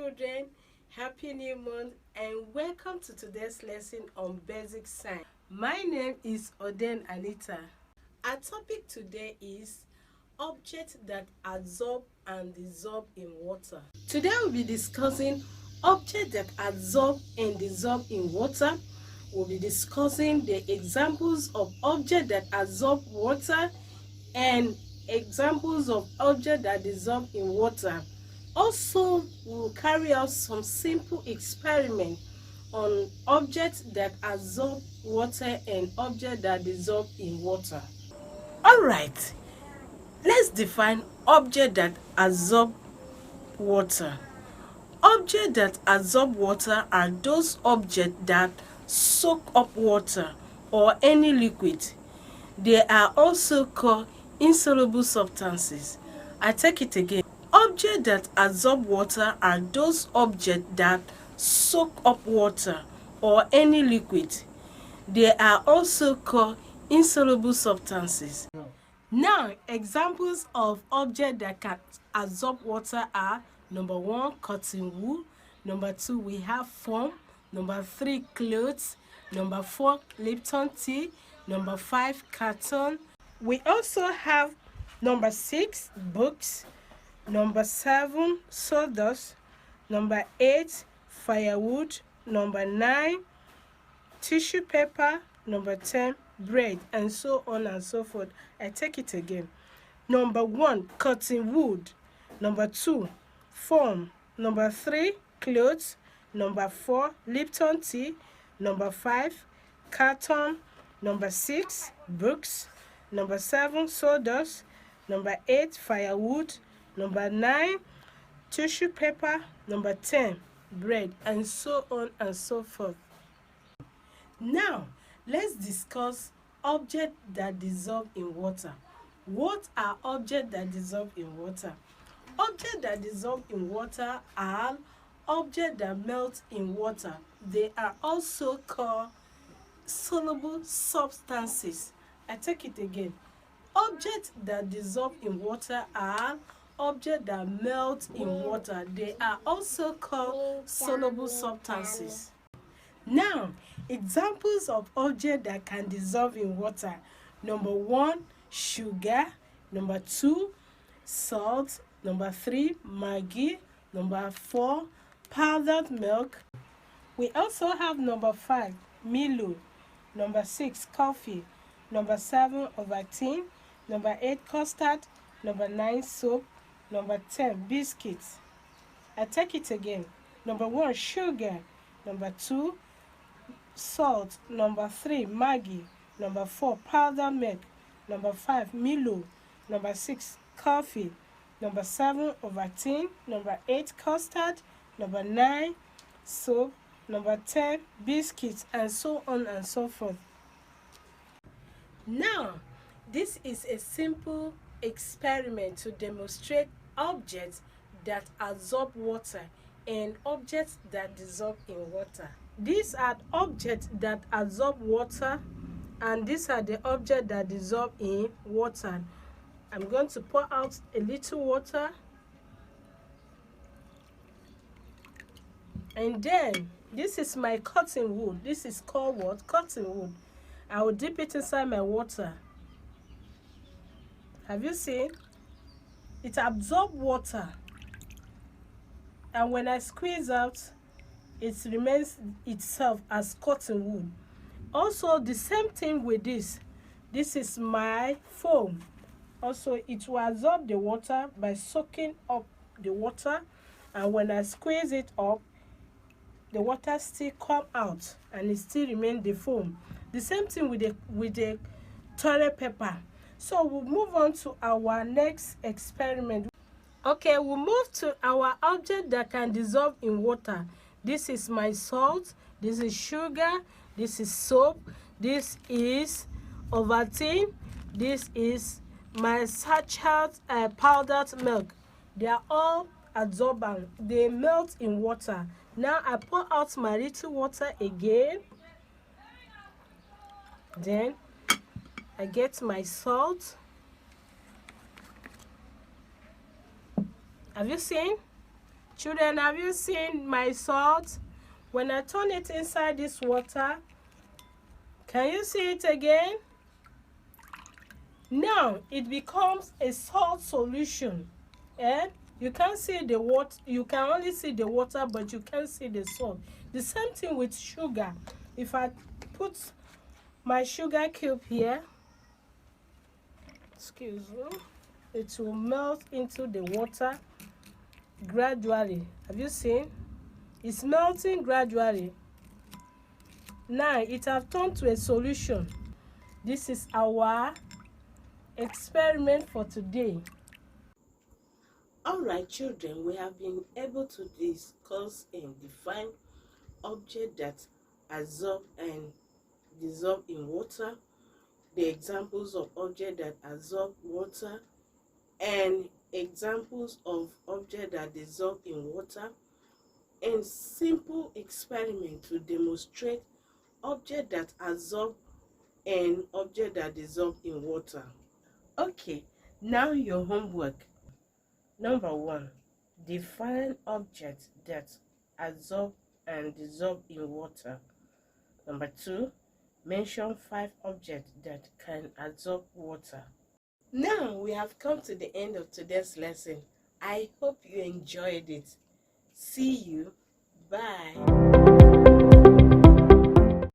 children, happy new month and welcome to today's lesson on basic science. My name is Oden Anita. Our topic today is objects that absorb and dissolve in water. Today we'll be discussing objects that absorb and dissolve in water. We'll be discussing the examples of objects that absorb water and examples of objects that dissolve in water. Also, we'll carry out some simple experiments on objects that absorb water and objects that dissolve in water. Alright, let's define objects that absorb water. Objects that absorb water are those objects that soak up water or any liquid. They are also called insoluble substances. I take it again. Objects that absorb water are those objects that soak up water or any liquid. They are also called insoluble substances. Now, examples of objects that can absorb water are: number 1, cotton wool; number 2, we have foam; number 3, clothes; number 4, Lipton tea; number 5, carton. We also have number 6, books; number 7, sawdust; number 8, firewood; number 9, tissue paper; number 10, bread, and so on and so forth. I take it again. Number 1, cotton wool; number 2, foam; number 3, clothes; number 4, Lipton tea; number 5, carton; number 6, books; number 7, sawdust; number 8, firewood; number 9, tissue paper; number 10, bread, and so on and so forth. Now, let's discuss objects that dissolve in water. What are objects that dissolve in water? Objects that dissolve in water are objects that melt in water. They are also called soluble substances. I take it again. Objects that dissolve in water are objects that melt in water. They are also called soluble substances. Now, examples of objects that can dissolve in water. Number 1, sugar; number 2, salt; number 3, Maggi; number 4, powdered milk. We also have number 5, Milo; number 6, coffee; number 7, Ovaltine; number 8, custard; number 9, soap; number 10, biscuits. I take it again. Number 1, sugar; number 2, salt; number 3, Maggi; number 4, powdered milk; number 5, Milo; number 6, coffee; number 7, Ovaltine; number 8, custard; number 9, soap; number 10, biscuits, and so on and so forth. Now, this is a simple experiment to demonstrate objects that absorb water and objects that dissolve in water. These are objects that absorb water, and these are the objects that dissolve in water. I'm going to pour out a little water, and then this is my cotton wool. This is called what? Cotton wool. I will dip it inside my water. Have you seen? It absorbs water, and when I squeeze out, it remains itself as cotton wool. Also, the same thing with this. This is my foam. Also, it will absorb the water by soaking up the water, and when I squeeze it up, the water still come out and it still remains the foam. The same thing with the toilet paper. So we'll move on to our next experiment. Okay, we'll move to our object that can dissolve in water. This is my salt, this is sugar, this is soap, this is Ovaltine, this is my sachet powdered milk. They are all absorbent. They melt in water. Now I pour out my little water again. Then I get my salt. Have you seen? Children, have you seen my salt? When I turn it inside this water, can you see it again? Now it becomes a salt solution. You can't see the water, you can only see the water, but you can't see the salt. The same thing with sugar. If I put my sugar cube here, excuse me, it will melt into the water gradually. Have you seen? It's melting gradually. Now it has turned to a solution. This is our experiment for today. Alright, children, we have been able to discuss and define objects that absorb and dissolve in water, the examples of objects that absorb water, and examples of objects that dissolve in water, and simple experiment to demonstrate objects that absorb and objects that dissolve in water. Okay, now your homework. Number 1, define objects that absorb and dissolve in water. Number 2, mention 5 objects that can absorb water. Now we have come to the end of today's lesson. I hope you enjoyed it. See you. Bye.